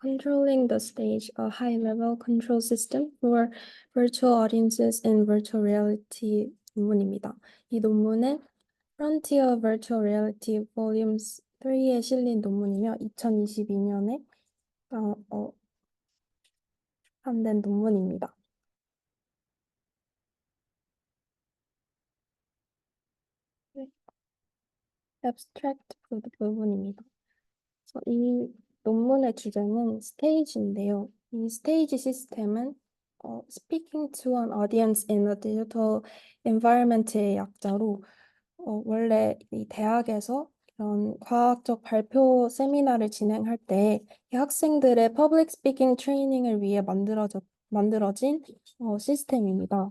Controlling the Stage, a high-level control system for virtual audiences in virtual reality 논문입니다. 이 논문은 Frontier Virtual Reality Volumes 3에 실린 논문이며 2022년에 한된 논문입니다. 네. Abstract 부분입니다. 이 논문의 주제는 스테이지인데요. 이 스테이지 시스템은 Speaking to an audience in a digital environment의 약자로 원래 이 대학에서 이런 과학적 발표 세미나를 진행할 때 이 학생들의 퍼블릭 스피킹 트레이닝을 위해 만들어진 시스템입니다.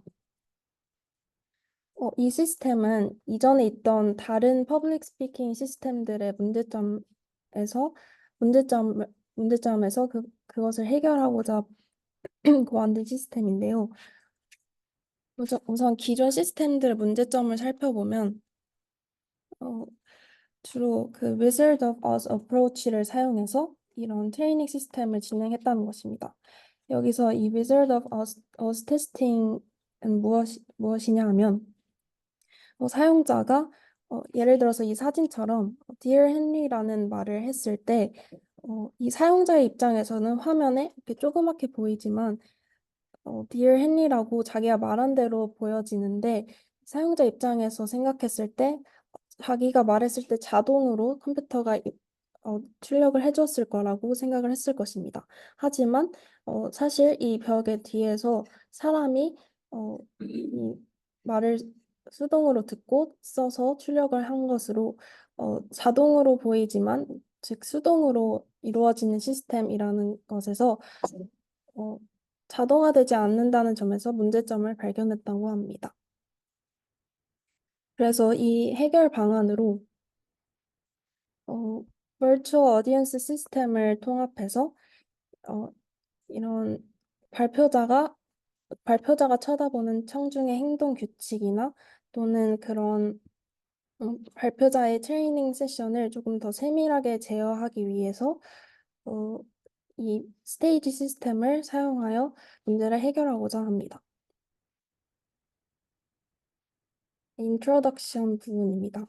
이 시스템은 이전에 있던 다른 퍼블릭 스피킹 시스템들의 문제점, 문제점에서 그것을 해결하고자 만든 시스템인데요. 우선 기존 시스템들의 문제점을 살펴보면 주로 그 Wizard of Oz approach를 사용해서 이런 트레이닝 시스템을 진행했다는 것입니다. 여기서 이 Wizard of Oz 테스팅은 무엇이냐 하면 사용자가 예를 들어서 이 사진처럼 Dear Henry라는 말을 했을 때 이 사용자의 입장에서는 화면에 이렇게 조그맣게 보이지만 Dear Henry라고 자기가 말한 대로 보여지는데 사용자 입장에서 생각했을 때 자기가 말했을 때 자동으로 컴퓨터가 출력을 해줬을 거라고 생각을 했을 것입니다. 하지만 사실 이 벽의 뒤에서 사람이 이 말을 수동으로 듣고 써서 출력을 한 것으로 자동으로 보이지만 즉 수동으로 이루어지는 시스템이라는 것에서 어, 자동화되지 않는다는 점에서 문제점을 발견했다고 합니다. 그래서 이 해결 방안으로 Virtual Audience 시스템을 통합해서 어, 이런 발표자가 쳐다보는 청중의 행동 규칙이나 또는 그런 발표자의 트레이닝 세션을 조금 더 세밀하게 제어하기 위해서 어, 이 스테이지 시스템을 사용하여 문제를 해결하고자 합니다. 인트로덕션 부분입니다.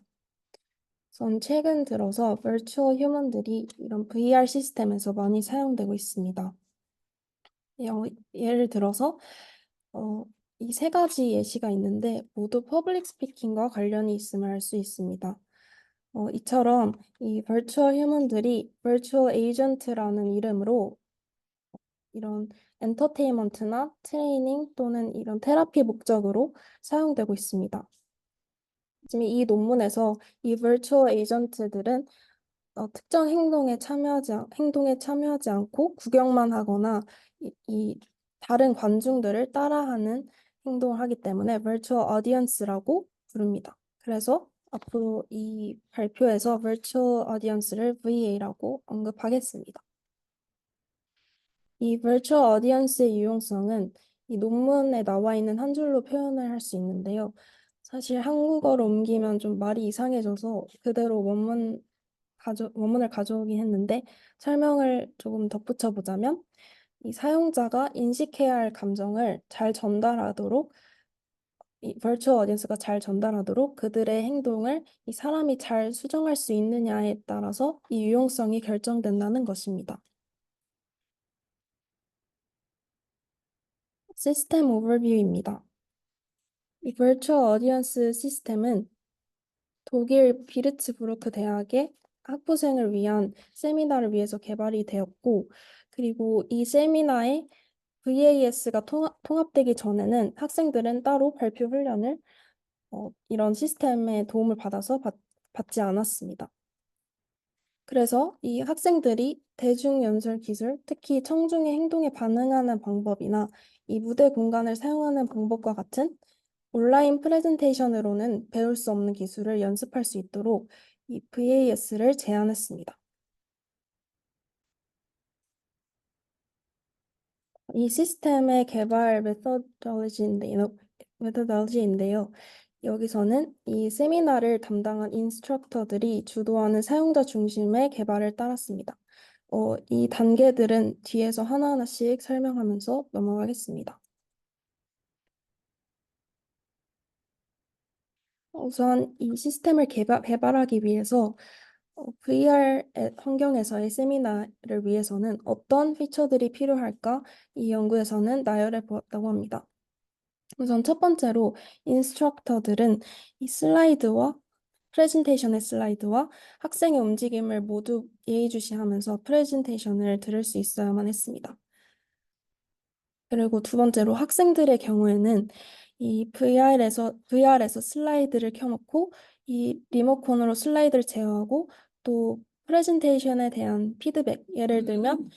전 최근 들어서 버추얼 휴먼들이 이런 VR 시스템에서 많이 사용되고 있습니다. 예를 들어서 이 세 가지 예시가 있는데 모두 퍼블릭 스피킹과 관련이 있음을 알 수 있습니다. 이처럼 이 버추얼 휴먼들이 버추얼 에이전트라는 이름으로 이런 엔터테인먼트나 트레이닝 또는 이런 테라피 목적으로 사용되고 있습니다. 지금 이 논문에서 이 버추얼 에이전트들은 특정 행동에 참여하지 않고 구경만 하거나 이 다른 관중들을 따라하는 행동을 하기 때문에 virtual audience라고 부릅니다. 그래서 앞으로 이 발표에서 virtual audience를 VA라고 언급하겠습니다. 이 virtual audience의 유용성은 이 논문에 나와 있는 한 줄로 표현을 할 수 있는데요. 사실 한국어로 옮기면 좀 말이 이상해져서 그대로 원문을 가져오긴 했는데 설명을 조금 덧붙여 보자면 이 사용자가 인식해야 할 감정을 잘 전달하도록 이 virtual audience가 잘 전달하도록 그들의 행동을 이 사람이 잘 수정할 수 있느냐에 따라서 이 유용성이 결정된다는 것입니다. 시스템 오버뷰입니다. 이 virtual audience 시스템은 독일 비르츠부르크 대학의 학부생을 위한 세미나를 위해서 개발이 되었고, 그리고 이 세미나에 VAS가 통합되기 전에는 학생들은 따로 발표 훈련을 이런 시스템의 도움을 받지 않았습니다. 그래서 이 학생들이 대중연설 기술, 특히 청중의 행동에 반응하는 방법이나 이 무대 공간을 사용하는 방법과 같은 온라인 프레젠테이션으로는 배울 수 없는 기술을 연습할 수 있도록 이 VAS를 제안했습니다. 이 시스템의 개발 메서더리지인데요. 여기서는 이 세미나를 담당한 인스트럭터들이 주도하는 사용자 중심의 개발을 따랐습니다. 이 단계들은 뒤에서 하나하나씩 설명하면서 넘어가겠습니다. 우선 이 시스템을 개발하기 위해서 VR 환경에서의 세미나를 위해서는 어떤 피처들이 필요할까? 이 연구에서는 나열해 보았다고 합니다. 우선 첫 번째로 인스트럭터들은 이 프레젠테이션의 슬라이드와 학생의 움직임을 모두 예의주시하면서 프레젠테이션을 들을 수 있어야만 했습니다. 그리고 두 번째로 학생들의 경우에는 이 VR에서 슬라이드를 켜놓고 이 리모컨으로 슬라이드를 제어하고 또 프레젠테이션에 대한 피드백, 예를 들면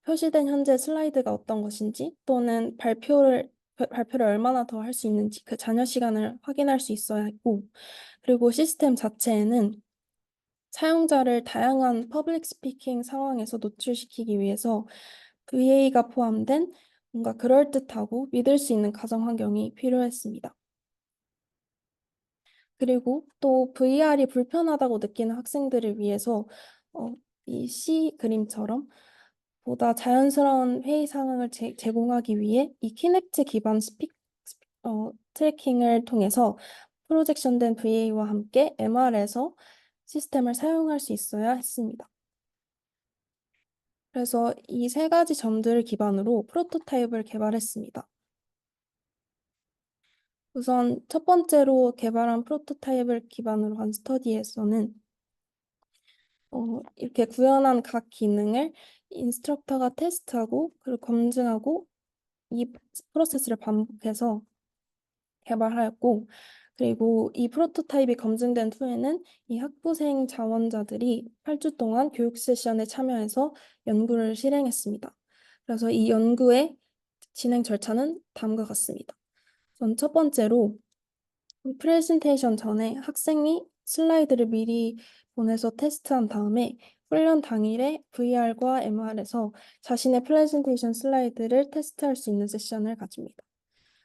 표시된 현재 슬라이드가 어떤 것인지 또는 발표를 얼마나 더 할 수 있는지 그 잔여 시간을 확인할 수 있어야 했고, 그리고 시스템 자체에는 사용자를 다양한 퍼블릭 스피킹 상황에서 노출시키기 위해서 VA가 포함된 뭔가 그럴듯하고 믿을 수 있는 가상 환경이 필요했습니다. 그리고 또 VR이 불편하다고 느끼는 학생들을 위해서 이 C 그림처럼 보다 자연스러운 회의 상황을 제공하기 위해 이 키넥트 기반 트래킹을 통해서 프로젝션된 VA와 함께 MR에서 시스템을 사용할 수 있어야 했습니다. 그래서 이 세 가지 점들을 기반으로 프로토타입을 개발했습니다. 우선 첫 번째로 개발한 프로토타입을 기반으로 한 스터디에서는 이렇게 구현한 각 기능을 인스트럭터가 테스트하고 그리고 검증하고 이 프로세스를 반복해서 개발하였고, 그리고 이 프로토타입이 검증된 후에는 이 학부생 자원자들이 8주 동안 교육 세션에 참여해서 연구를 실행했습니다. 그래서 이 연구의 진행 절차는 다음과 같습니다. 우선 첫 번째로 프레젠테이션 전에 학생이 슬라이드를 미리 보내서 테스트한 다음에 훈련 당일에 VR과 MR에서 자신의 프레젠테이션 슬라이드를 테스트할 수 있는 세션을 가집니다.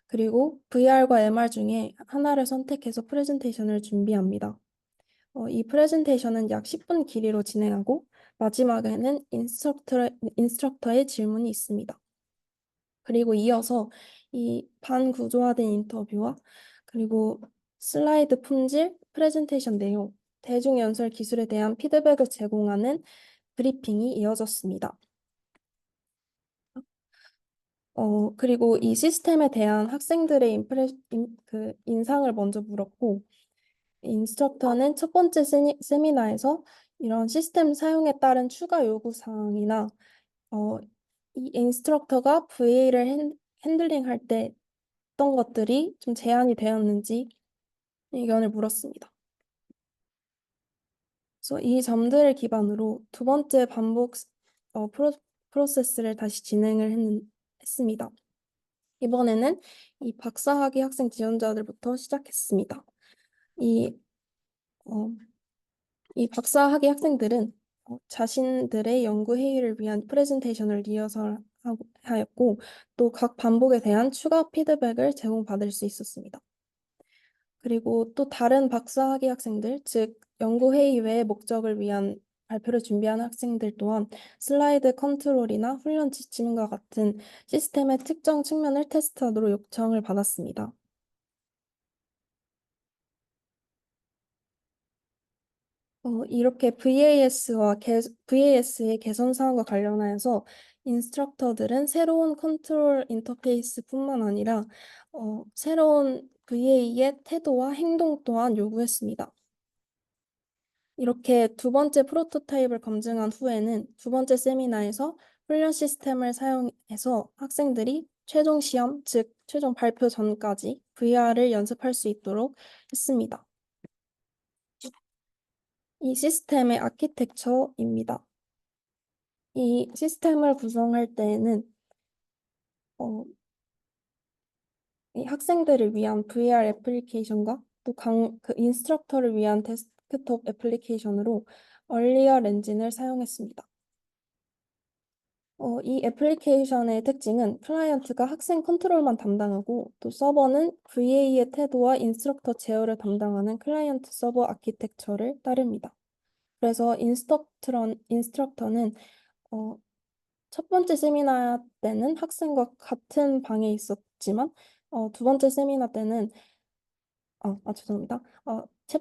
그리고 VR과 MR 중에 하나를 선택해서 프레젠테이션을 준비합니다. 이 프레젠테이션은 약 10분 길이로 진행하고 마지막에는 인스트럭터의 질문이 있습니다. 그리고 이어서 이 반구조화된 인터뷰와 그리고 슬라이드 품질, 프레젠테이션 내용, 대중연설 기술에 대한 피드백을 제공하는 브리핑이 이어졌습니다. 그리고 이 시스템에 대한 학생들의 인상을 먼저 물었고, 인스트럭터는 첫 번째 세미나에서 이런 시스템 사용에 따른 추가 요구사항이나 어, 이 인스트럭터가 VA를 핸들링할 때 어떤 것들이 좀 제한이 되었는지 의견을 물었습니다. 그래서 이 점들을 기반으로 두 번째 반복 프로세스를 다시 했습니다. 이번에는 이 박사학위 학생 지원자들부터 시작했습니다. 이, 어, 이 박사학위 학생들은 자신들의 연구 회의를 위한 프레젠테이션을 리허설하였고 또 각 반복에 대한 추가 피드백을 제공받을 수 있었습니다. 그리고 또 다른 박사학위 학생들, 즉 연구회의 외의 목적을 위한 발표를 준비한 학생들 또한 슬라이드 컨트롤이나 훈련 지침과 같은 시스템의 특정 측면을 테스트하도록 요청을 받았습니다. 이렇게 VAS의 개선 사항과 관련하여서 인스트럭터들은 새로운 컨트롤 인터페이스뿐만 아니라 새로운 VA의 태도와 행동 또한 요구했습니다. 이렇게 두 번째 프로토타입을 검증한 후에는 두 번째 세미나에서 훈련 시스템을 사용해서 학생들이 최종 시험, 즉 최종 발표 전까지 VR을 연습할 수 있도록 했습니다. 이 시스템의 아키텍처입니다. 이 시스템을 구성할 때에는 어, 이 학생들을 위한 VR 애플리케이션과 또 그 인스트럭터를 위한 데스크톱 애플리케이션으로 얼리얼 엔진을 사용했습니다. 이 애플리케이션의 특징은 클라이언트가 학생 컨트롤만 담당하고 또 서버는 VA의 태도와 인스트럭터 제어를 담당하는 클라이언트 서버 아키텍처를 따릅니다. 그래서 인스트럭터는 어, 첫 번째 세미나 때는 학생과 같은 방에 있었지만, 두 번째 세미나 때는, 죄송합니다.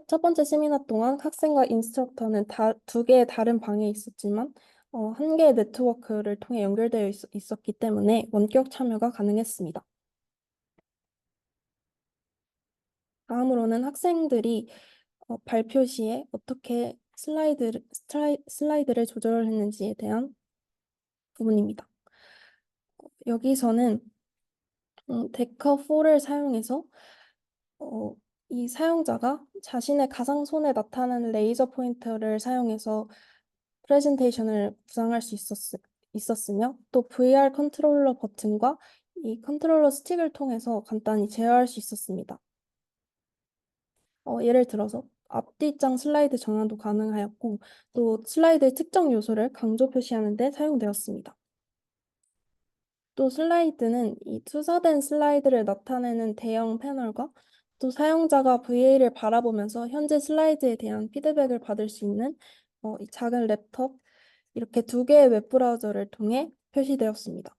첫 번째 세미나 동안 학생과 인스트럭터는 두 개의 다른 방에 있었지만, 한 개의 네트워크를 통해 연결되어 있었기 때문에 원격 참여가 가능했습니다. 다음으로는 학생들이 발표 시에 어떻게 슬라이드를 조절했는지에 대한 부분입니다. 여기서는 데커4를 사용해서 어, 이 사용자가 자신의 가상손에 나타나는 레이저 포인터를 사용해서 프레젠테이션을 구상할 수 있었으며 또 VR 컨트롤러 버튼과 이 컨트롤러 스틱을 통해서 간단히 제어할 수 있었습니다. 예를 들어서 앞뒤장 슬라이드 전환도 가능하였고 또 슬라이드의 특정 요소를 강조 표시하는 데 사용되었습니다. 또 슬라이드는 이 투사된 슬라이드를 나타내는 대형 패널과 또 사용자가 VA를 바라보면서 현재 슬라이드에 대한 피드백을 받을 수 있는 이 작은 랩톱 이렇게 두 개의 웹브라우저를 통해 표시되었습니다.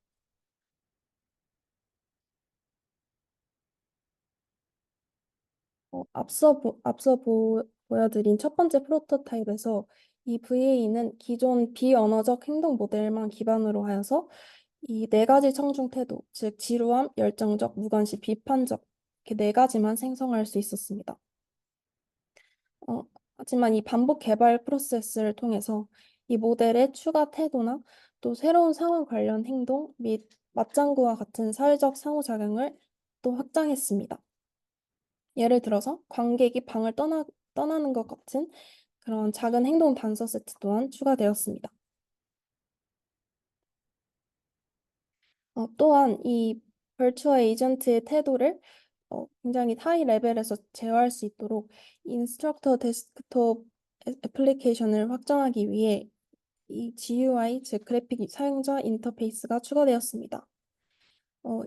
보여드린 첫 번째 프로토타입에서 이 VA는 기존 비언어적 행동 모델만 기반으로 하여서 이 네 가지 청중 태도, 즉 지루함, 열정적, 무관심, 비판적 이렇게 네 가지만 생성할 수 있었습니다. 하지만 이 반복 개발 프로세스를 통해서 이 모델의 추가 태도나 또 새로운 상황 관련 행동 및 맞장구와 같은 사회적 상호작용을 또 확장했습니다. 예를 들어서 관객이 방을 떠나는 것 같은 그런 작은 행동 단서 세트 또한 추가되었습니다. 또한 이 벌추얼 에이전트의 태도를 굉장히 하이 레벨에서 제어할 수 있도록 인스트럭터 데스크톱 애플리케이션을 확장하기 위해 이 GUI, 즉 그래픽 사용자 인터페이스가 추가되었습니다.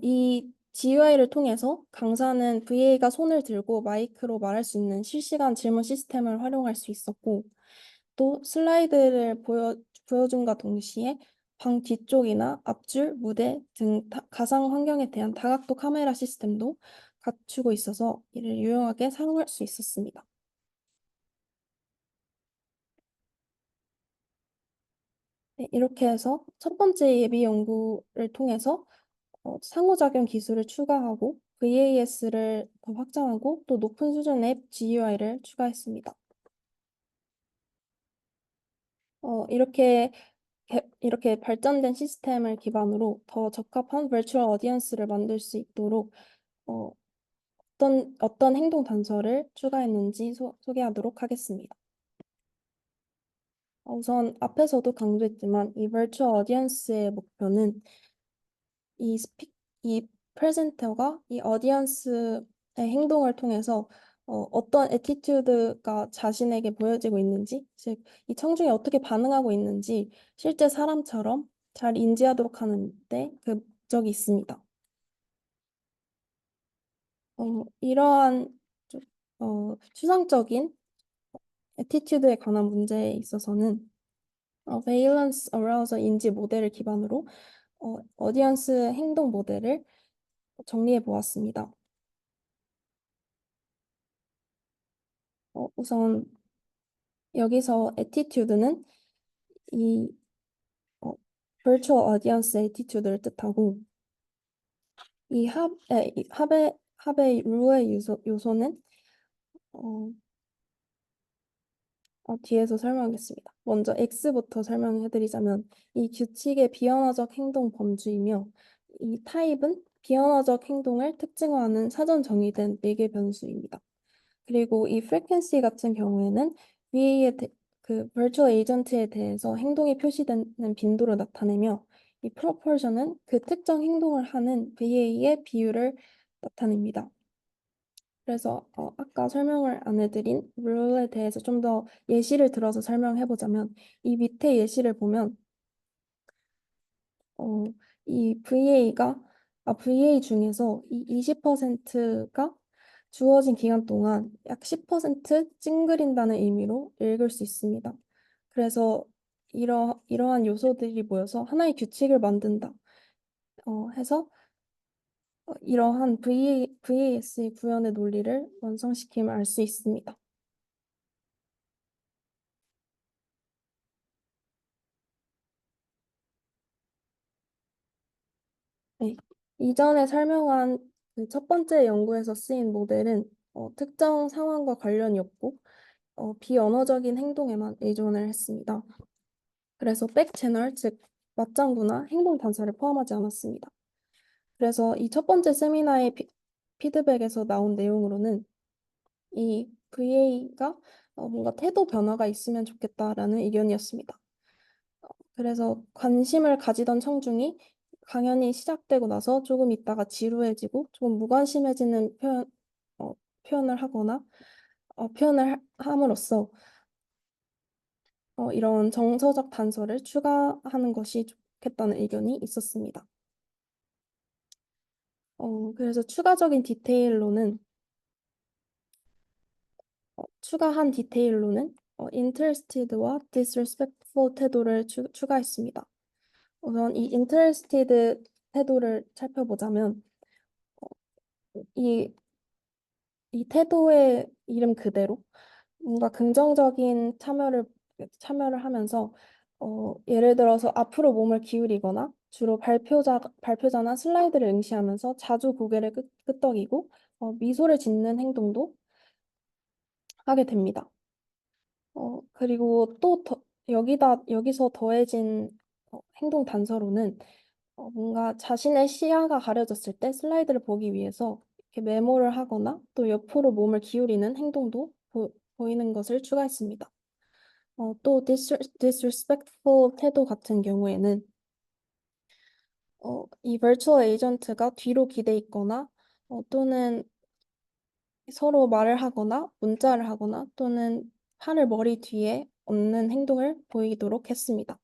이 GUI를 통해서 강사는 VA가 손을 들고 마이크로 말할 수 있는 실시간 질문 시스템을 활용할 수 있었고, 또 슬라이드를 보여줌과 동시에 방 뒤쪽이나 앞줄, 무대 등 가상 환경에 대한 다각도 카메라 시스템도 갖추고 있어서 이를 유용하게 사용할 수 있었습니다. 네, 이렇게 해서 첫 번째 예비 연구를 통해서 상호작용 기술을 추가하고 VAS를 더 확장하고 또 높은 수준의 GUI를 추가했습니다. 이렇게 발전된 시스템을 기반으로 더 적합한 버추얼 어디언스를 만들 수 있도록 어, 어떤 행동 단서를 추가했는지 소개하도록 하겠습니다. 우선 앞에서도 강조했지만 이 버추얼 어디언스의 목표는 이 이 프레젠터가 이 어디언스의 행동을 통해서 어떤 애티튜드가 자신에게 보여지고 있는지, 즉, 이 청중이 어떻게 반응하고 있는지 실제 사람처럼 잘 인지하도록 하는데 그 목적이 있습니다. 이러한 추상적인 애티튜드에 관한 문제에 있어서는 베일런스 어라우저 인지 모델을 기반으로 어디언스 행동 모델을 정리해 보았습니다. 우선 여기서 attitude는 이 어, virtual audience attitude를 뜻하고 이 합의 룰의 요소는 어, 뒤에서 설명하겠습니다. 먼저 X부터 설명해드리자면 이 규칙의 비언어적 행동 범주이며 이 타입은 비언어적 행동을 특징화하는 사전 정의된 4개 변수입니다. 그리고 이 frequency 같은 경우에는 VA의 그 virtual agent에 대해서 행동이 표시되는 빈도를 나타내며 이 proportion은 그 특정 행동을 하는 VA의 비율을 나타냅니다. 그래서 아까 설명을 안 해드린 룰에 대해서 좀 더 예시를 들어서 설명해 보자면 이 밑에 예시를 보면 이 VA 중에서 이 20%가 주어진 기간 동안 약 10% 찡그린다는 의미로 읽을 수 있습니다. 그래서 이러한 요소들이 모여서 하나의 규칙을 만든다. 해서 이러한 VAS의 구현의 논리를 완성시킴을 알 수 있습니다. 네. 이전에 설명한 그 첫 번째 연구에서 쓰인 모델은 특정 상황과 관련이 없고 비언어적인 행동에만 의존을 했습니다. 그래서 백 채널, 즉 맞장구나 행동 단서를 포함하지 않았습니다. 그래서 이 첫 번째 세미나의 피드백에서 나온 내용으로는 이 VA가 뭔가 태도 변화가 있으면 좋겠다라는 의견이었습니다. 그래서 관심을 가지던 청중이 강연이 시작되고 나서 조금 있다가 지루해지고 조금 무관심해지는 표현을 하거나 함으로써 이런 정서적 단서를 추가하는 것이 좋겠다는 의견이 있었습니다. 그래서 추가한 디테일로는 interested와 disrespectful 태도를 추가했습니다. 우선 이 interested 태도를 살펴보자면 이, 이 태도의 이름 그대로 뭔가 긍정적인 참여를 하면서 예를 들어서 앞으로 몸을 기울이거나 주로 발표자나 슬라이드를 응시하면서 자주 고개를 끄덕이고 미소를 짓는 행동도 하게 됩니다. 그리고 여기서 더해진 행동 단서로는 뭔가 자신의 시야가 가려졌을 때 슬라이드를 보기 위해서 이렇게 메모를 하거나 또 옆으로 몸을 기울이는 행동도 보이는 것을 추가했습니다. 또 disrespectful 태도 같은 경우에는 이 virtual 에이전트가 뒤로 기대 있거나 또는 서로 말을 하거나 문자를 하거나 또는 팔을 머리 뒤에 얹는 행동을 보이도록 했습니다.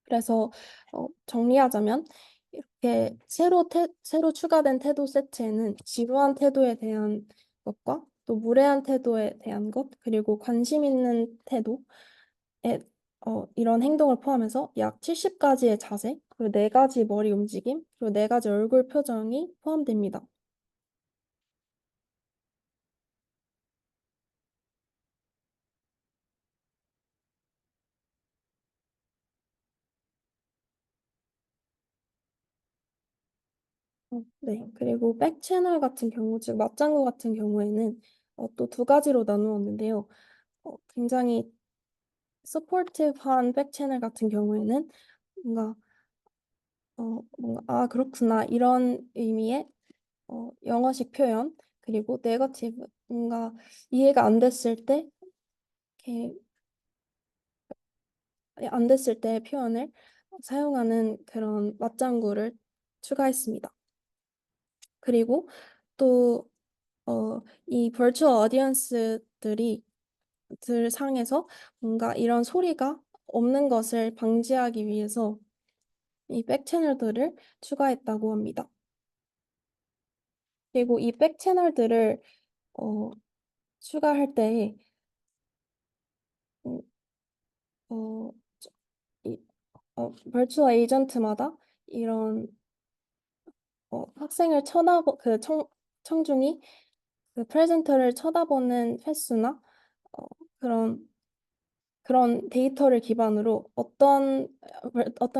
그래서 정리하자면 이렇게 새로 추가된 태도 세트에는 지루한 태도에 대한 것과 또 무례한 태도에 대한 것 그리고 관심 있는 태도에 이런 행동을 포함해서 약 70가지의 자세 그리고 4가지 머리 움직임 그리고 4가지 얼굴 표정이 포함됩니다. 네. 그리고 백 채널 같은 경우, 즉 맞장구 같은 경우에는 또 2가지로 나누었는데요. 굉장히 서포티브한 백 채널 같은 경우에는 뭔가 그렇구나 이런 의미의 영어식 표현 그리고 네거티브 뭔가 이해가 안 됐을 때 이렇게 안 됐을 때 표현을 사용하는 그런 맞장구를 추가했습니다. 그리고 또 이 버추얼 들 상에서 뭔가 이런 소리가 없는 것을 방지하기 위해서 이 백 채널들을 추가했다고 합니다. 그리고 이 백 채널들을 어, 추가할 때 음, 어, 저- 이 버추얼 에이전트마다 이런 학생을 청중이 그 프레젠터를 쳐다보는 횟수나 어, 그런 데이터를 기반으로 어떤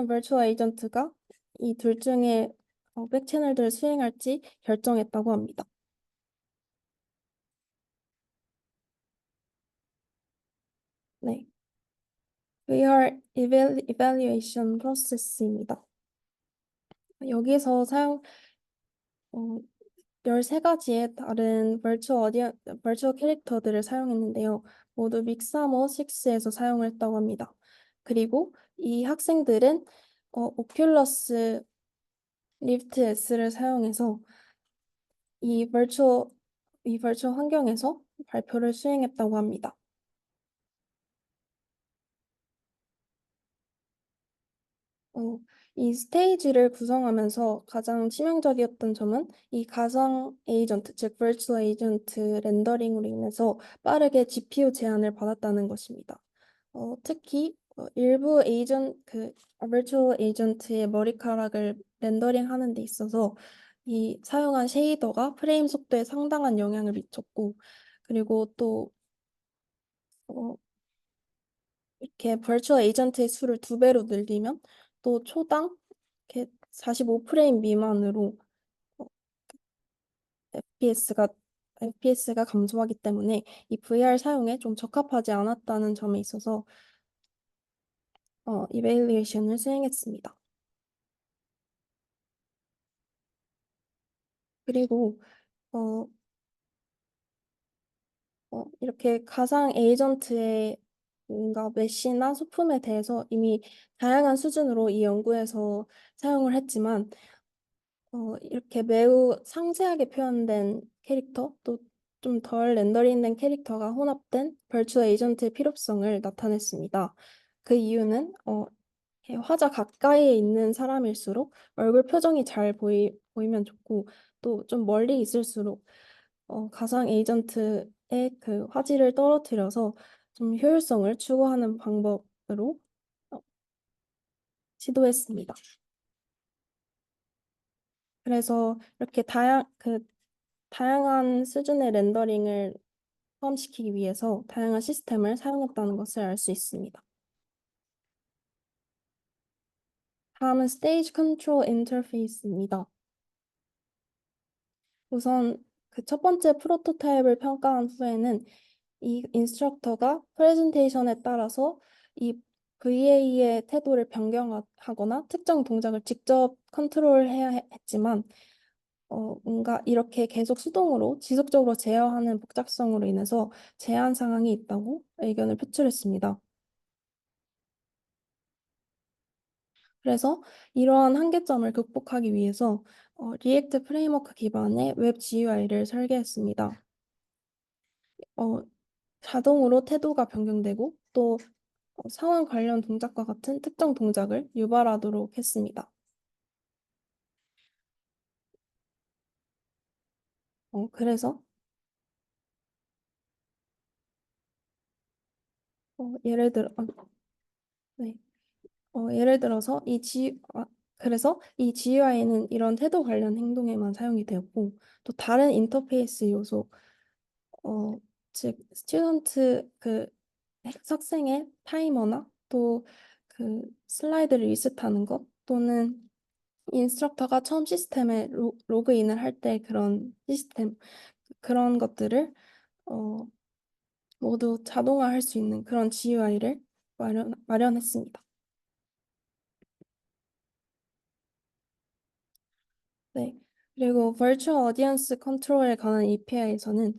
버추얼 에이전트가 이 둘 중에 백 채널들을 수행할지 결정했다고 합니다. 네, Evaluation Process입니다. 여기서 어, 13가지의 다른 버추얼 캐릭터들을 사용했는데요. 모두 믹사모 6에서 사용을 했다고 합니다. 그리고 이 학생들은 오큘러스 리프트 S를 사용해서 이 버추얼, 이 버추얼 환경에서 발표를 수행했다고 합니다. 어, 이 스테이지를 구성하면서 가장 치명적이었던 점은 이 가상 에이전트, 즉 virtual 에이전트 렌더링으로 인해서 빠르게 GPU 제한을 받았다는 것입니다. 특히 일부 버추얼 에이전트의 머리카락을 렌더링 하는 데 있어서 이 사용한 쉐이더가 프레임 속도에 상당한 영향을 미쳤고, 그리고 또 어, 이렇게 버추얼 에이전트의 수를 두 배로 늘리면 또 초당 이렇게 45프레임 미만으로 어, FPS가 FPS가 감소하기 때문에 이 VR 사용에 좀 적합하지 않았다는 점에 있어서 이베일리에이션을 수행했습니다. 그리고 어, 이렇게 가상 에이전트의 뭔가 메쉬나 소품에 대해서 이미 다양한 수준으로 이 연구에서 사용을 했지만 이렇게 매우 상세하게 표현된 캐릭터, 또 좀 덜 렌더링된 캐릭터가 혼합된 벌추얼 에이전트의 필요성을 나타냈습니다. 그 이유는 이렇게 화자 가까이에 있는 사람일수록 얼굴 표정이 잘 보이면 좋고, 또 좀 멀리 있을수록 가상 에이전트의 그 화질을 떨어뜨려서 좀 효율성을 추구하는 방법으로 어, 시도했습니다. 그래서 이렇게 다양한 수준의 렌더링을 포함시키기 위해서 다양한 시스템을 사용했다는 것을 알 수 있습니다. 다음은 스테이지 컨트롤 인터페이스입니다. 우선 그 첫 번째 프로토타입을 평가한 후에는 이 인스트럭터가 프레젠테이션에 따라서 이 VA의 태도를 변경하거나 특정 동작을 직접 컨트롤해야 했지만 뭔가 이렇게 계속 수동으로 지속적으로 제어하는 복잡성으로 인해서 제한 상황이 있다고 의견을 표출했습니다. 그래서 이러한 한계점을 극복하기 위해서 리액트 프레임워크 기반의 웹 GUI를 설계했습니다. 어, 자동으로 태도가 변경되고 또 상황 관련 동작과 같은 특정 동작을 유발하도록 했습니다. 그래서 예를 들어 네. 예를 들어서 그래서 이 GUI는 이런 태도 관련 행동에만 사용이 되었고 또 다른 인터페이스 요소 즉 스튜던트 학생의 타이머나 또 그 슬라이드를 리셋하는 것 또는 인스트럭터가 처음 시스템에 로그인을 할 때 그런 그런 것들을 어, 모두 자동화할 수 있는 그런 GUI를 마련했습니다. 네. 그리고 Virtual Audience Control에 관한 API에서는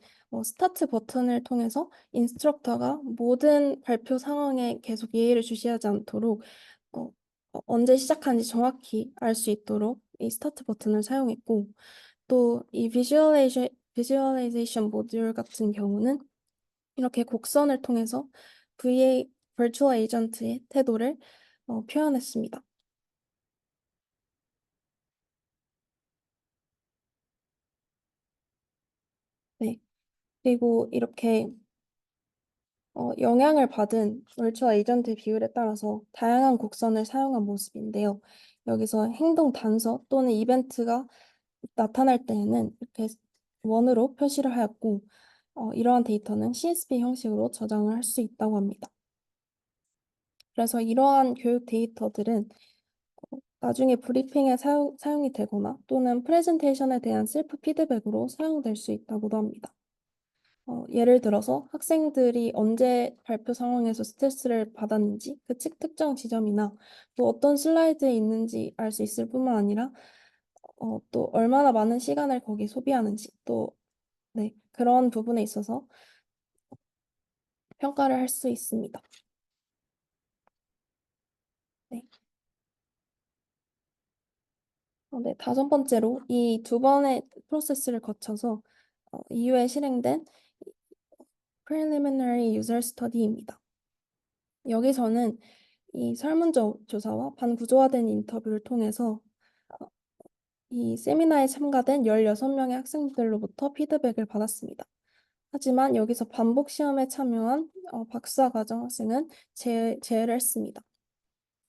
스타트 버튼을 통해서 인스트럭터가 모든 발표 상황에 계속 예의를 주시하지 않도록 어, 언제 시작하는지 정확히 알 수 있도록 이 스타트 버튼을 사용했고 또 이 비주얼라이제이션 모듈 같은 경우는 이렇게 곡선을 통해서 Virtual Agent의 태도를 표현했습니다. 네. 그리고 이렇게 영향을 받은 월추와 에이전트 비율에 따라서 다양한 곡선을 사용한 모습인데요. 여기서 행동 단서 또는 이벤트가 나타날 때에는 이렇게 원으로 표시를 하였고, 이러한 데이터는 CSV 형식으로 저장을 할 수 있다고 합니다. 그래서 이러한 교육 데이터들은 나중에 브리핑에 사용이 되거나 또는 프레젠테이션에 대한 셀프 피드백으로 사용될 수 있다고도 합니다. 예를 들어서 학생들이 언제 발표 상황에서 스트레스를 받았는지 그 특정 지점이나 또 어떤 슬라이드에 있는지 알 수 있을 뿐만 아니라 또 얼마나 많은 시간을 거기 소비하는지 또 네, 그런 부분에 있어서 평가를 할 수 있습니다. 네. 네, 다섯 번째로 이 두 번의 프로세스를 거쳐서 이후에 실행된 Preliminary User Study입니다. 여기서는 이 설문조사와 반구조화된 인터뷰를 통해서 이 세미나에 참가된 16명의 학생들로부터 피드백을 받았습니다. 하지만 여기서 반복 시험에 참여한 박사과정 학생은 제외를 했습니다.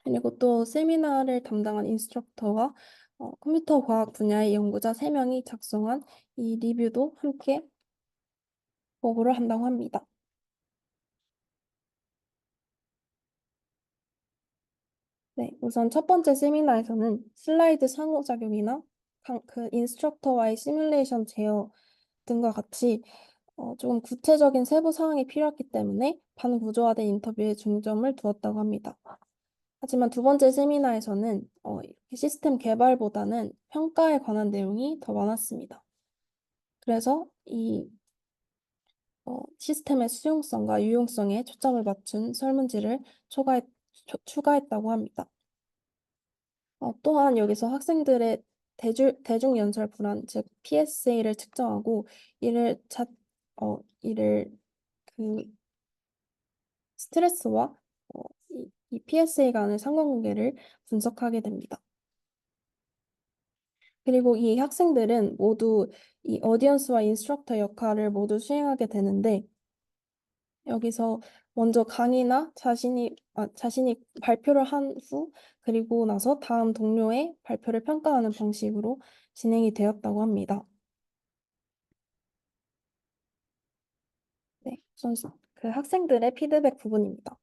그리고 또 세미나를 담당한 인스트럭터와 컴퓨터 과학 분야의 연구자 3명이 작성한 이 리뷰도 함께 보고를 한다고 합니다. 네, 우선 첫 번째 세미나에서는 슬라이드 상호작용이나 그 인스트럭터와의 시뮬레이션 제어 등과 같이 조금 구체적인 세부 사항이 필요했기 때문에 반구조화된 인터뷰에 중점을 두었다고 합니다. 하지만 두 번째 세미나에서는 시스템 개발보다는 평가에 관한 내용이 더 많았습니다. 그래서 이 시스템의 수용성과 유용성에 초점을 맞춘 설문지를 추가했다고 합니다. 또한 여기서 학생들의 대중연설 불안, 즉 PSA를 측정하고 이를 그 스트레스와 이 PSA 간의 상관관계를 분석하게 됩니다. 그리고 이 학생들은 모두 이 어디언스와 인스트럭터 역할을 모두 수행하게 되는데 여기서 먼저 강의나 자신이 발표를 한 후 그리고 나서 다음 동료의 발표를 평가하는 방식으로 진행이 되었다고 합니다. 네, 우선 그 학생들의 피드백 부분입니다.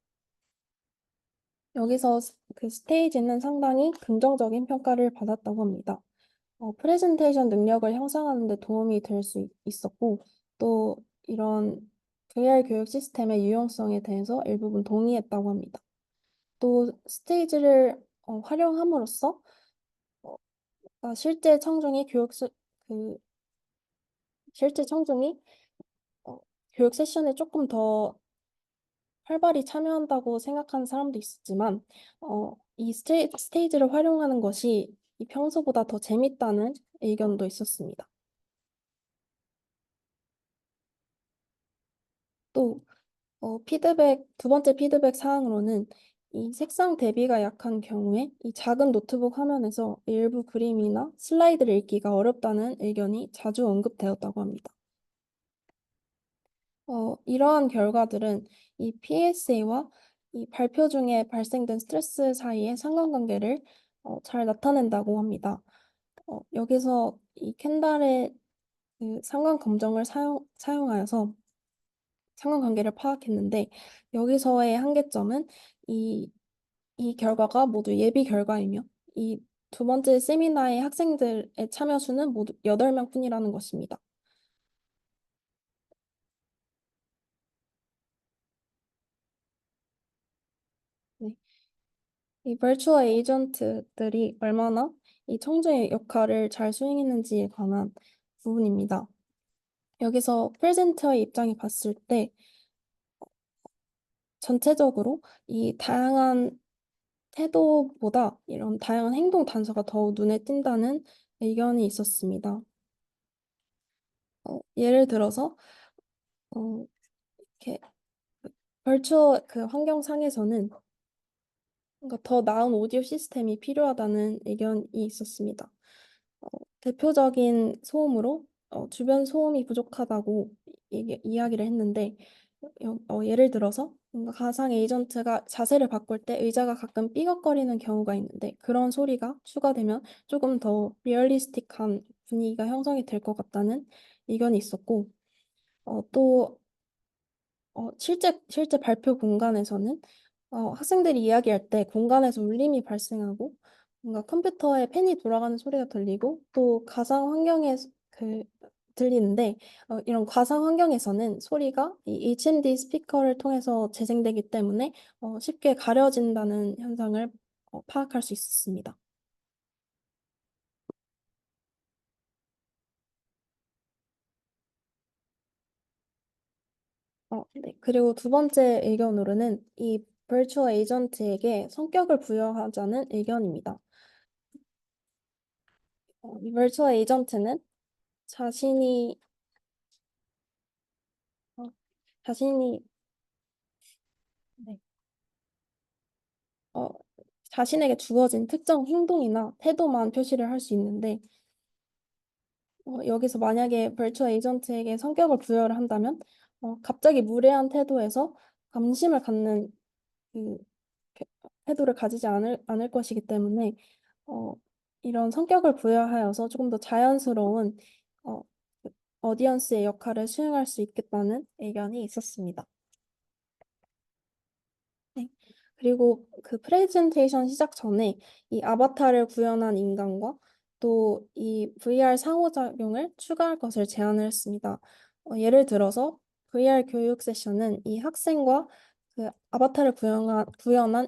여기서 그 스테이지는 상당히 긍정적인 평가를 받았다고 합니다. 프레젠테이션 능력을 향상하는 데 도움이 될 수 있었고, 또 이런 VR 교육 시스템의 유용성에 대해서 일부분 동의했다고 합니다. 또 스테이지를 활용함으로써 어, 실제 청중이 그 실제 청중이 어, 교육 세션에 조금 더 활발히 참여한다고 생각하는 사람도 있었지만, 이 스테이지를 활용하는 것이 이 평소보다 더 재밌다는 의견도 있었습니다. 또, 두 번째 피드백 사항으로는 이 색상 대비가 약한 경우에 이 작은 노트북 화면에서 일부 그림이나 슬라이드를 읽기가 어렵다는 의견이 자주 언급되었다고 합니다. 이러한 결과들은 이 PSA와 이 발표 중에 발생된 스트레스 사이의 상관관계를 잘 나타낸다고 합니다. 여기서 이 켄달의 그 상관 검정을 사용하여서 상관관계를 파악했는데 여기서의 한계점은 이, 이 결과가 모두 예비 결과이며 이 두 번째 세미나의 학생들의 참여 수는 모두 8명 뿐이라는 것입니다. 네. 이 버추얼 에이전트들이 얼마나 이 청중의 역할을 잘 수행했는지에 관한 부분입니다. 여기서 프레젠터의 입장이 봤을 때 전체적으로 이 다양한 태도보다 이런 다양한 행동 단서가 더욱 눈에 띈다는 의견이 있었습니다. 예를 들어서 어, 이렇게 벌추어 그 환경상에서는 뭔가 더 나은 오디오 시스템이 필요하다는 의견이 있었습니다. 어, 대표적인 소음으로 주변 소음이 부족하다고 이야기를 했는데 예를 들어서 뭔가 가상 에이전트가 자세를 바꿀 때 의자가 가끔 삐걱거리는 경우가 있는데 그런 소리가 추가되면 조금 더 리얼리스틱한 분위기가 형성이 될 것 같다는 의견이 있었고 또 실제 발표 공간에서는 학생들이 이야기할 때 공간에서 울림이 발생하고 뭔가 컴퓨터에 펜이 돌아가는 소리가 들리고 또 가상 환경에 그 들리는데 이런 가상 환경에서는 소리가 이 HMD 스피커를 통해서 재생되기 때문에 쉽게 가려진다는 현상을 파악할 수 있었습니다. 네. 그리고 두 번째 의견으로는 이 버추얼 에이전트에게 성격을 부여하자는 의견입니다. 이 버추얼 에이전트는 자신이 어, 자신이 네. 어, 자신에게 주어진 특정 행동이나 태도만 표시를 할 수 있는데 여기서 만약에 벌추얼 에이전트에게 성격을 부여를 한다면 갑자기 무례한 태도에서 감심을 갖는 그 태도를 가지지 않을 것이기 때문에 어, 이런 성격을 부여하여서 조금 더 자연스러운 어, 그 어디언스의 역할을 수행할 수 있겠다는 의견이 있었습니다. 네. 그리고 그 프레젠테이션 시작 전에 이 아바타를 구현한 인간과 또 이 VR 상호작용을 추가할 것을 제안을 했습니다. 예를 들어서 VR 교육 세션은 이 학생과 그 아바타를 구현한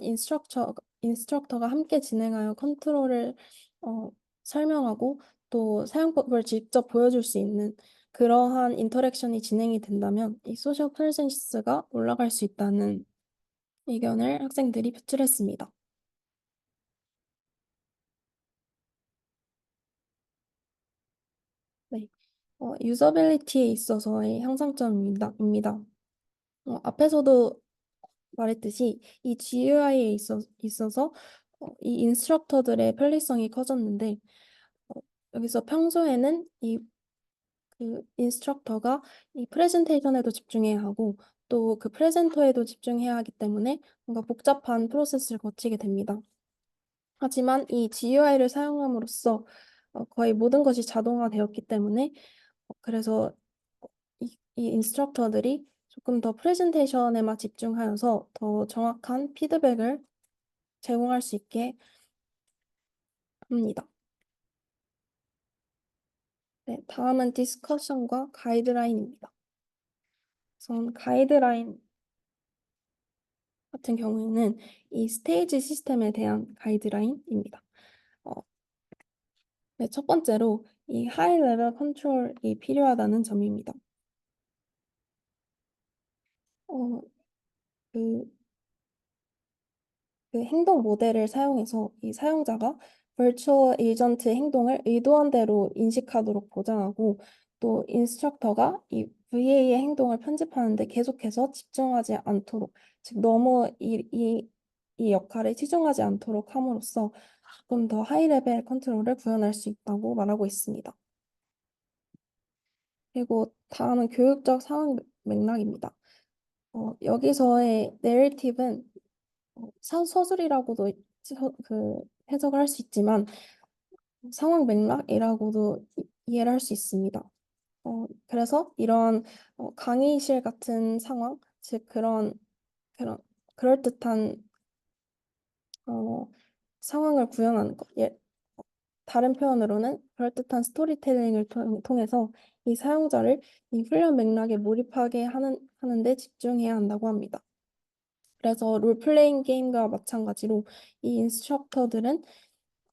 인스트럭터가 함께 진행하여 컨트롤을 어, 설명하고 또 사용법을 직접 보여줄 수 있는 그러한 인터랙션이 진행이 된다면 이 소셜 프레젠스가 올라갈 수 있다는 의견을 학생들이 표출했습니다. 네. 유저빌리티에 있어서의 향상점입니다. 앞에서도 말했듯이 이 GUI에 있어서 이 인스트럭터들의 편리성이 커졌는데 어, 여기서 평소에는 이 그 인스트럭터가 이 프레젠테이션에도 집중해야 하고 또 그 프레젠터에도 집중해야 하기 때문에 뭔가 복잡한 프로세스를 거치게 됩니다. 하지만 이 GUI를 사용함으로써 거의 모든 것이 자동화되었기 때문에 그래서 이 인스트럭터들이 조금 더 프레젠테이션에만 집중하여서 더 정확한 피드백을 제공할 수 있게 합니다. 네, 다음은 디스커션과 가이드라인입니다. 우선 가이드라인 같은 경우에는 이 스테이지 시스템에 대한 가이드라인입니다. 어, 네, 첫 번째로 이 하이 레벨 컨트롤이 필요하다는 점입니다. 어, 그 그 행동 모델을 사용해서 이 사용자가 벌추얼 에이전트의 행동을 의도한 대로 인식하도록 보장하고 또 인스트럭터가 이 VA의 행동을 편집하는데 계속해서 집중하지 않도록 즉 너무 이 역할에 치중하지 않도록 함으로써 조금 더 하이 레벨 컨트롤을 구현할 수 있다고 말하고 있습니다. 그리고 다음은 교육적 상황 맥락입니다. 여기서의 내러티브는 서술이라고도 해석을 할 수 있지만 상황 맥락이라고도 이해를 할 수 있습니다. 그래서 이런 강의실 같은 상황, 즉 그런 그럴듯한 어, 상황을 구현하는 것. 다른 표현으로는 그럴듯한 스토리텔링을 통해서 이 사용자를 이 훈련 맥락에 몰입하게 하는데 집중해야 한다고 합니다. 그래서 롤플레잉 게임과 마찬가지로 이 인스트럭터들은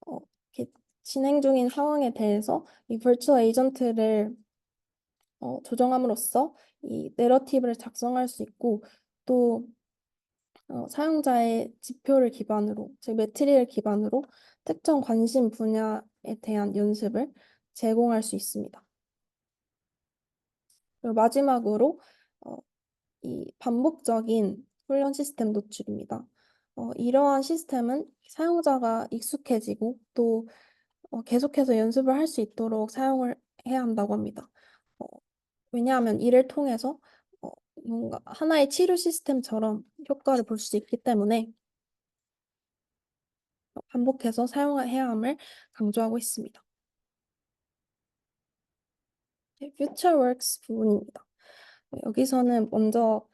어, 이렇게 진행 중인 상황에 대해서 이 벌추얼 에이전트를 조정함으로써 이 내러티브를 작성할 수 있고 또 사용자의 지표를 기반으로, 즉 매트리를 기반으로 특정 관심 분야에 대한 연습을 제공할 수 있습니다. 그리고 마지막으로 어, 이 반복적인 훈련 시스템 노출입니다. 이러한 시스템은 사용자가 익숙해지고 또 계속해서 연습을 할 수 있도록 사용을 해야 한다고 합니다. 어, 왜냐하면 이를 통해서 어, 뭔가 하나의 치료 시스템처럼 효과를 볼 수 있기 때문에 반복해서 사용해야 함을 강조하고 있습니다. 네, FutureWorks 부분입니다. 여기서는 먼저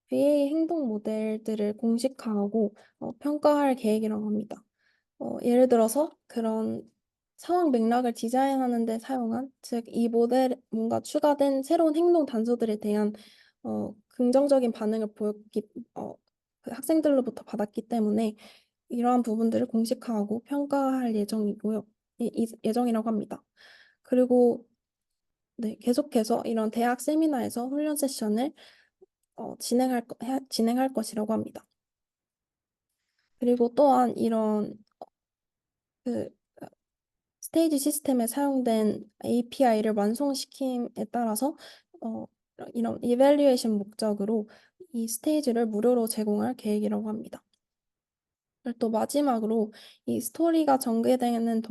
VA 행동 모델들을 공식화하고 평가할 계획이라고 합니다. 예를 들어서 그런 상황 맥락을 디자인하는 데 사용한, 즉 이 모델 뭔가 추가된 새로운 행동 단서들에 대한 긍정적인 반응을 그 학생들로부터 받았기 때문에 이러한 부분들을 공식화하고 평가할 예정이고요. 예정이라고 합니다. 그리고 네, 계속해서 이런 대학 세미나에서 훈련 세션을 진행할 것이라고 합니다. 그리고 또한 이런 그 스테이지 시스템에 사용된 API를 완성시킴에 따라서 어, 이런 이밸류에이션 목적으로 이 스테이지를 무료로 제공할 계획이라고 합니다. 또 마지막으로 이 스토리가 전개되는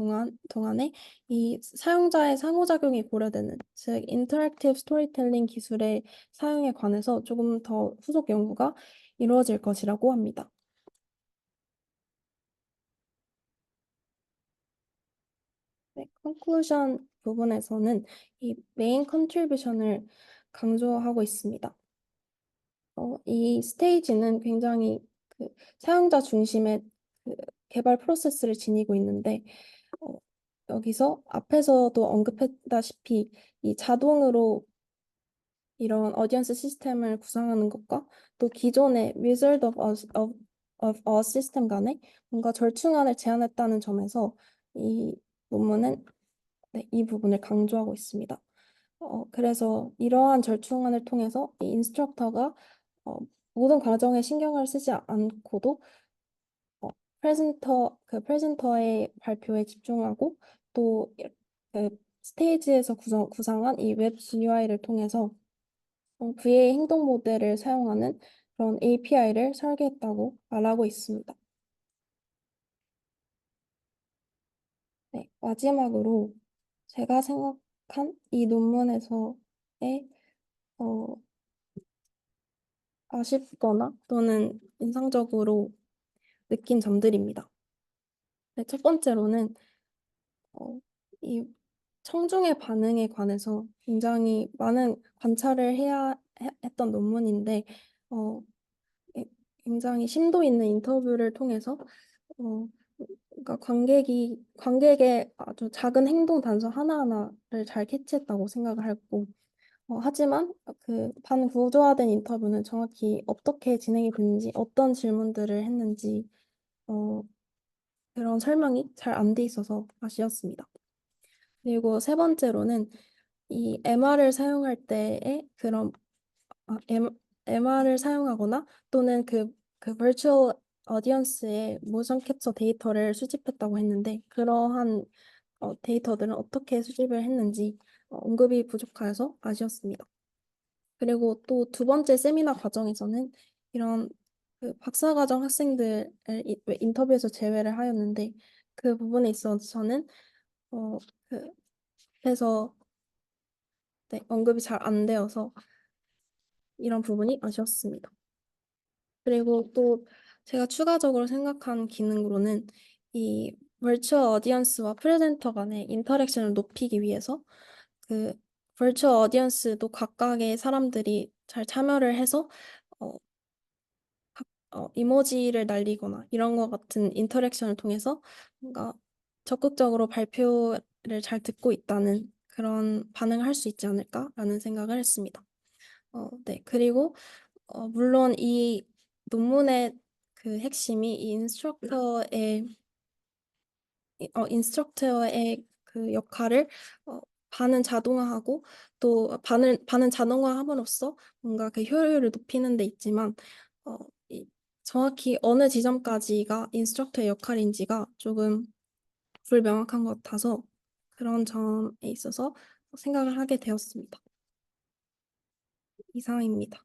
동안에 이 사용자의 상호작용이 고려되는, 즉, 인터랙티브 스토리텔링 기술의 사용에 관해서 조금 더 후속 연구가 이루어질 것이라고 합니다. 네, 컨클루전 부분에서는 이 메인 컨트리뷰션을 강조하고 있습니다. 이 스테이지는 굉장히 그 사용자 중심의 그 개발 프로세스를 지니고 있는데, 어, 여기서 앞에서도 언급했다시피 이 자동으로 이런 어디언스 시스템을 구상하는 것과 또 기존의 Wizard of Oz 시스템 간에 뭔가 절충안을 제안했다는 점에서 이 논문은, 네, 이 부분을 강조하고 있습니다. 그래서 이러한 절충안을 통해서 이 인스트럭터가 어, 모든 과정에 신경을 쓰지 않고도 어, 프레젠터의 발표에 집중하고 또 그 스테이지에서 구상한 이 웹 GUI를 통해서 VA 행동 모델을 사용하는 그런 API를 설계했다고 말하고 있습니다. 네, 마지막으로 제가 생각한 이 논문에서의 어, 아쉽거나 또는 인상적으로 느낀 점들입니다. 네, 첫 번째로는 어, 이 청중의 반응에 관해서 굉장히 많은 관찰을 했던 논문인데 어, 예, 굉장히 심도 있는 인터뷰를 통해서 어, 그러니까 관객의 아주 작은 행동 단서 하나하나를 잘 캐치했다고 생각을 했고 하지만 그 반구조화된 인터뷰는 정확히 어떻게 진행이 됐는지 어떤 질문들을 했는지 어, 그런 설명이 잘 안 돼 있어서 아쉬웠습니다. 그리고 세 번째로는 이 MR을 사용할 때의 그런 MR을 사용하거나 또는 그 virtual audience의 모션 캡처 데이터를 수집했다고 했는데 그러한 데이터들은 어떻게 수집을 했는지 언급이 부족하여서 아쉬웠습니다. 그리고 또 두 번째 세미나 과정에서는 이런 그 박사과정 학생들을 인터뷰에서 제외를 하였는데 그 부분에 있어서는 어, 그, 그래서 네, 언급이 잘 안 되어서 이런 부분이 아쉬웠습니다. 그리고 또 제가 추가적으로 생각한 기능으로는 이 virtual audience와 프레젠터 간의 인터랙션을 높이기 위해서 그 virtual audience도 각각의 사람들이 잘 참여를 해서 어, 이모지를 날리거나 이런 것 같은 인터랙션을 통해서 뭔가 적극적으로 발표를 잘 듣고 있다는 그런 반응을 할 수 있지 않을까라는 생각을 했습니다. 네. 그리고 물론 이 논문의 그 핵심이 이 인스트럭터의 그 역할을 반은 자동화하고 또 반은 자동화함으로써 뭔가 그 효율을 높이는 데 있지만 어, 이, 정확히 어느 지점까지가 인스트럭터의 역할인지가 조금 불명확한 것 같아서 그런 점에 있어서 생각을 하게 되었습니다. 이상입니다.